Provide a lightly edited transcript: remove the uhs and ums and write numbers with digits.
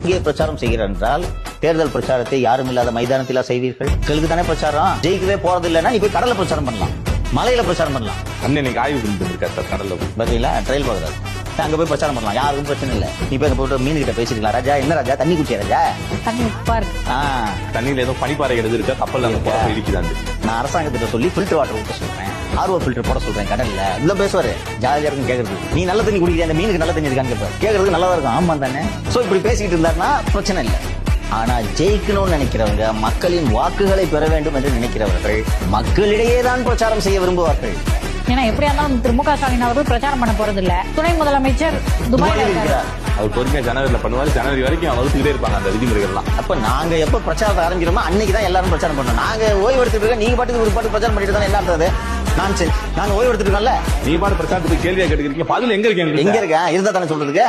இங்கே பிரச்சாரம் செய்கிறார் என்றால் தேர்தல் பிரச்சாரத்தை யாரும் இல்லாத மைதானத்திலா செய்வீர்கள்? மக்களுக்கு தானே பிரச்சாரம். ஜெயிக்கவே போறது இல்லைன்னா நீ போய் கடல்ல பிரச்சாரம் பண்ணலாம், மலையில பிரச்சாரம் பண்ணலாம். அண்ணன் ஆய்வு பண்ணிருக்கா சார் கடல்ல பாத்தீங்களா, ட்ரையல் பார்க்கறாரு. அங்க போய் பிரச்சாரம் பண்ணலாம், யாருக்கும் பிரச்சனை இல்லை. நீ போய் போட்டு மீன் கிட்ட பேசிக்கலாம், ராஜா என்ன ராஜா தண்ணி குடிச்சா ராஜா, தண்ணி உப்பா இருக்கு, தண்ணியில ஏதோ பனிப்பாறை இருக்கா, கப்பல் அங்க போற இருக்குதான். நான் அரசாங்கத்திட்ட சொல்லி ஃபில்டர் வாட்டர் ஊட்ட சொல்றேன், ஆர்வோ ஃபில்டர் போட சொல்றேன் கடல்ல. இதுல பேசுவாரு, ஜாலியா இருக்கும் கேக்குறது. நீ நல்ல தண்ணி குடிக்கிற, அந்த மீனுக்கு நல்ல தண்ணி இருக்கான்னு கேட்பாரு, கேட்கறதுக்கு நல்லா இருக்கும். ஆமா தானே. சோ இப்படி பேசிக்கிட்டு இருந்தாருன்னா பிரச்சனை இல்லை. ஆனா ஜெயிக்கணும்னு நினைக்கிறவங்க, மக்களின் வாக்குகளை பெற வேண்டும் என்று நினைக்கிறவர்கள் மக்களிடையே தான் பிரச்சாரம் செய்ய விரும்புவார்கள். ஏன்னா எப்படியா இருந்தாலும் திரு மு க ஸ்டாலின் அவர்கள் பிரச்சாரம் பண்ண போறது இல்ல. துணை முதலமைச்சர் துபாயில இருக்கிறார். அவர் பொறுமையா ஜனவரியில பண்ணுவாரு, ஜனவரி வரைக்கும் வகுத்துக்கிட்டே இருப்பாங்க அந்த விதிமுறைகள்லாம். அப்ப நாங்க எப்ப பிரச்சாரத்தை ஆரம்பிக்கிறோமோ அன்னைக்குதான் எல்லாரும் பிரச்சாரம் பண்ணணும். நாங்க ஓய்வு எடுத்துட்டு இருக்க, நீங்க பாட்டுக்கு ஒரு பாட்டு பிரச்சாரம் பண்ணிட்டு தானே என்ன அர்த்தம்? நாங்க ஓய்வு எடுத்துட்டு இருக்கோம்ல, நீ பாட்டு பிரச்சாரத்துக்கு கேள்வியா கேட்டுக்கிறீங்க, பதில் எங்க இருக்கேன் எங்க இருக்கேன் இருந்தா தானே சொல்றதுக்கு.